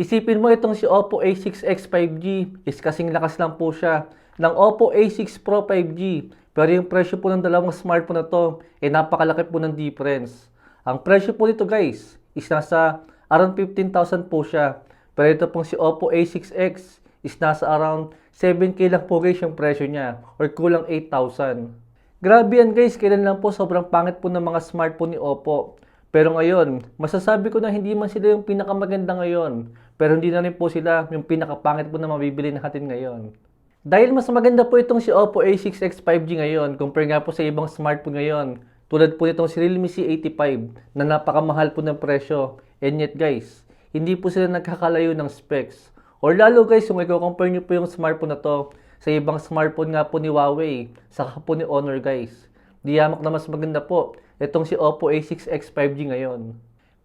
Isipin mo itong si Oppo A6X 5G is kasing lakas lang po siya ng Oppo A6 Pro 5G. Pero yung presyo po ng dalawang smartphone na to napakalaki po ng difference. Ang presyo po nito guys is nasa around 15,000 po siya. Pero ito pong si Oppo A6X is nasa around 7K lang po guys yung presyo niya or kulang 8,000. Grabe yan guys, kailan lang po sobrang pangit po ng mga smartphone ni Oppo. Pero ngayon, masasabi ko na hindi man sila yung pinakamaganda ngayon. Pero hindi na rin po sila yung pinakapangit po na mabibili natin ngayon. Dahil mas maganda po itong si Oppo A6X 5G ngayon compare nga po sa ibang smartphone ngayon. Tulad po nitong si Realme C85 na napakamahal po ng presyo. And yet guys, hindi po sila nagkakalayo ng specs. Or lalo guys, kung i-compare nyo po yung smartphone na to sa ibang smartphone nga po ni Huawei, saka po ni Honor guys. Diyamak na mas maganda po itong si Oppo A6X 5G ngayon.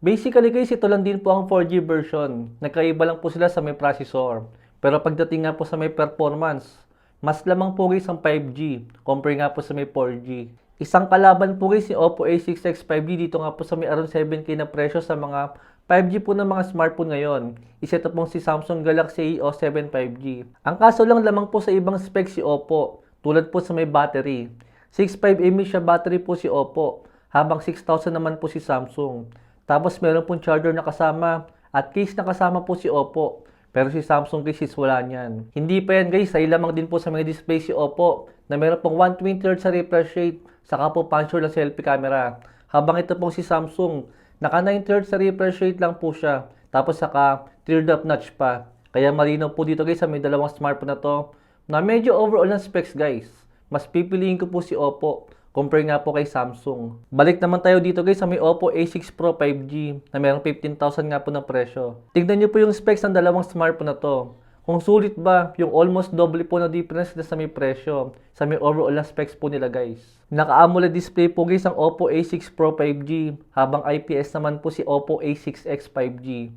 Basically guys, ito lang din po ang 4G version. Nagkaiba lang po sila sa may processor. Pero pagdating nga po sa may performance, mas lamang po guys ang 5G compare nga po sa may 4G. Isang kalaban po guys si Oppo A6X 5G dito nga po sa may around 7K na presyo sa mga 5G po ng mga smartphone ngayon. Isa ito pong si Samsung Galaxy A07 5G. Ang kaso lang lamang po sa ibang specs si Oppo, tulad po sa may battery. 6.5 mAh siya battery po si Oppo, habang 6,000 naman po si Samsung. Tapos meron pong charger na kasama at case na kasama po si Oppo. Pero si Samsung case is wala niyan. Hindi pa yan guys, ay lamang din po sa mga display si Oppo na meron pong 120Hz sa refresh rate, saka po punch hole na selfie camera. Habang ito pong si Samsung, naka 9Hz sa refresh rate lang po siya. Tapos saka teardrop notch pa. Kaya malinaw po dito guys sa may dalawang smartphone na to na medyo overall ng specs guys. Mas pipiliin ko po si Oppo compare nga po kay Samsung. Balik naman tayo dito guys sa may Oppo A6 Pro 5G na merong 15,000 nga po ng presyo. Tignan nyo po yung specs ng dalawang smartphone na to. Kung sulit ba yung almost double po na difference na sa may presyo, sa may overall na specs po nila guys. Naka-AMOLED display po guys ang Oppo A6 Pro 5G habang IPS naman po si Oppo A6X 5G.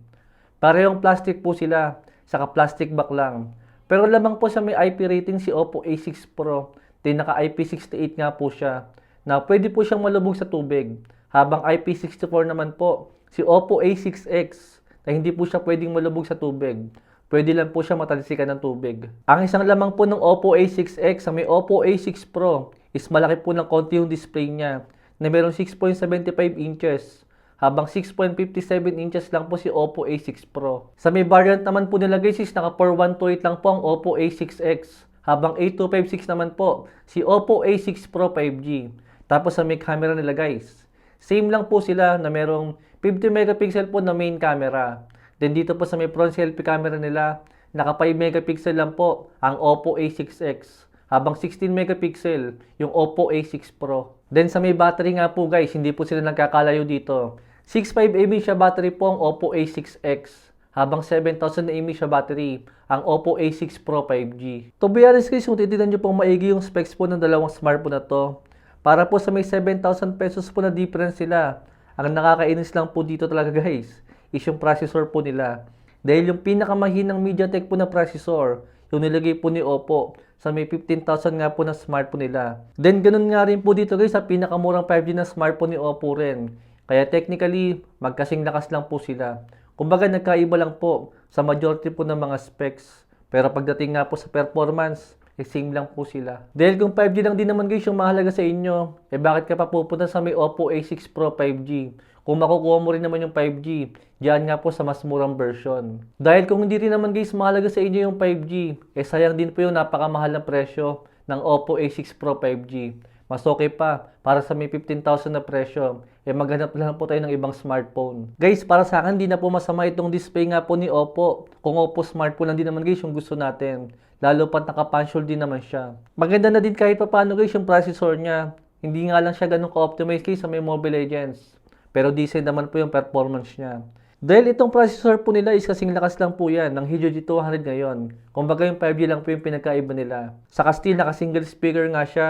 Parehong plastic po sila, saka plastic back lang. Pero lamang po sa may IP rating si Oppo A6 Pro, din naka IP68 nga po siya, na pwede po siyang malubog sa tubig. Habang IP64 naman po, si Oppo A6X, na hindi po siya pwedeng malubog sa tubig. Pwede lang po siya matalsikan ng tubig. Ang isang lamang po ng Oppo A6X sa may Oppo A6 Pro, is malaki po ng konti yung display niya, na mayroong 6.75 inches. Habang 6.57 inches lang po si Oppo A6 Pro. Sa may variant naman po nila guys is naka 4128 lang po ang Oppo A6X. Habang 8256 naman po si Oppo A6 Pro 5G. Tapos sa may camera nila guys, same lang po sila na merong 50 megapixel po na main camera. Then dito po sa may front selfie camera nila, naka 5 megapixel lang po ang Oppo A6X. Habang 16 megapixel yung Oppo A6 Pro. Then sa may battery nga po guys, hindi po sila nagkakalayo dito. 6.5 mAh siya battery po ang Oppo A6X. Habang 7,000 mAh siya battery ang Oppo A6 Pro 5G. To be honest guys, kung titignan nyo pong maigi yung specs po ng dalawang smartphone na to, para po sa may 7,000 pesos po na difference sila, ang nakakainis lang po dito talaga guys, is yung processor po nila. Dahil yung pinakamahinang MediaTek po na processor, yung nilagay po ni Oppo sa may 15,000 nga po na smartphone nila. Then ganun nga rin po dito guys sa pinakamurang 5G na smartphone ni Oppo rin. Kaya technically, magkasing lakas lang po sila. Kumbaga nagkaiba lang po sa majority po ng mga specs. Pero pagdating nga po sa performance, same lang po sila. Dahil kung 5G lang din naman guys yung mahalaga sa inyo, bakit ka pa pupunta sa may Oppo A6 Pro 5G? Kung makukuha mo rin naman yung 5G, diyan nga po sa mas murang version. Dahil kung hindi rin naman guys mahalaga sa inyo yung 5G, sayang din po yung napakamahal na presyo ng Oppo A6 Pro 5G. Mas okay pa, para sa may 15,000 na presyo, maghanap lang po tayo ng ibang smartphone. Guys, para sa akin, di na po masama itong display nga po ni Oppo. Kung Oppo smartphone lang din naman guys yung gusto natin. Lalo pat naka-punch hole din naman siya. Maganda na din kahit pa paano guys yung processor niya. Hindi nga lang siya ganun ka-optimize guys sa may Mobile Legends. Pero decent naman po yung performance niya. Dahil itong processor po nila is kasing lakas lang po yan ng Helio G200 ngayon. Kumbaga yung 5G lang po yung pinagkaiba nila. Saka still naka-single speaker nga siya.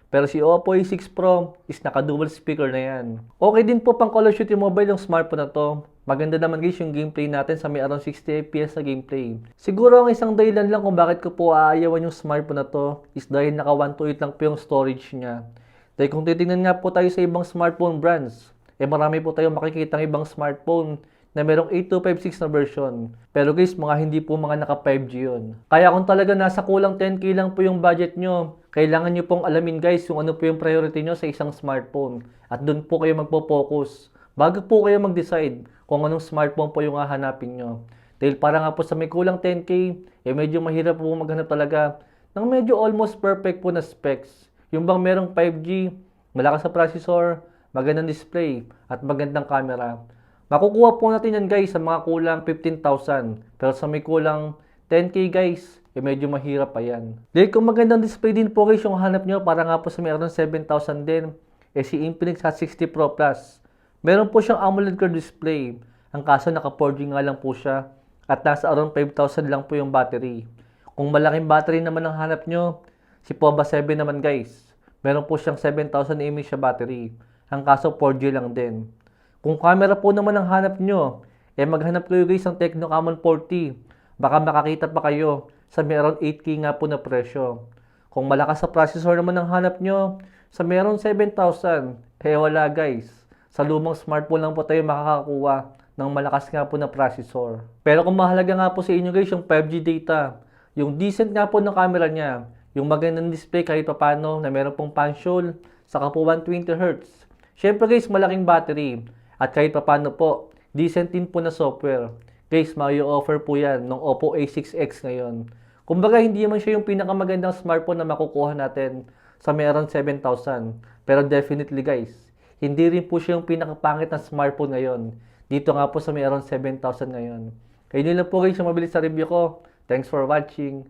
Pero si Oppo A6 Pro is naka-dual speaker na yan. Okay din po pang Call of Duty Mobile yung smartphone na to. Maganda naman guys yung gameplay natin sa may around 60 FPS na gameplay. Siguro ang isang dahilan lang kung bakit ko po aayawan yung smartphone na to is dahil naka 128 lang po yung storage niya. Dahil kung titingnan nga po tayo sa ibang smartphone brands, marami po tayong makikita ng ibang smartphone na merong 8256 na version. Pero guys, hindi po mga naka 5G yun. Kaya kung talaga nasa kulang 10k lang po yung budget nyo, kailangan nyo pong alamin guys kung ano po yung priority nyo sa isang smartphone. At doon po kayo magpo-focus. Bago po kayo mag-decide kung anong smartphone po yung hahanapin nyo. Dahil para nga po sa may kulang 10k, medyo mahirap po maghanap talaga ng medyo almost perfect po na specs. Yung bang merong 5G, malakas sa processor, magandang display, at magandang camera. Makukuha po natin yan guys sa mga kulang 15,000. Pero sa may kulang 10k guys, medyo mahirap pa yan. Dahil kung magandang display din po guys yung hanap nyo, para nga po sa meron 7,000 din, si Infinix Hot 60 Pro Plus. Meron po siyang AMOLED curved display. Ang kaso naka 4G nga lang po siya. At nasa around 5,000 lang po yung battery. Kung malaking battery naman ang hanap nyo, si POBA 7 naman guys. Meron po siyang 7,000 mAh siya battery. Ang kaso 4G lang din. Kung camera po naman ang hanap nyo, maghanap kayo guys ng Tecno Camon 40. Baka makakita pa kayo sa meron 8K nga po na presyo. Kung malakas sa processor naman ang hanap nyo, sa meron 7,000, wala guys. Sa lumang smartphone lang po tayo makakakuha ng malakas nga po na processor. Pero kung mahalaga nga po sa inyo guys yung 5G data, yung decent nga po ng camera niya, yung magandang display kahit papano na meron pong punch-hole, saka po 120Hz. Syempre guys, malaking battery. At kahit papano po, decent din po na software. Guys, offer po yan ng Oppo A6X ngayon. Kumbaga, hindi naman siya yung pinakamagandang smartphone na makukuha natin sa meron 7,000. Pero definitely guys, hindi rin po siya yung pinakapangit na smartphone ngayon. Dito nga po sa meron 7,000 ngayon. Kaya yun lang po guys yung mabilis sa review ko. Thanks for watching.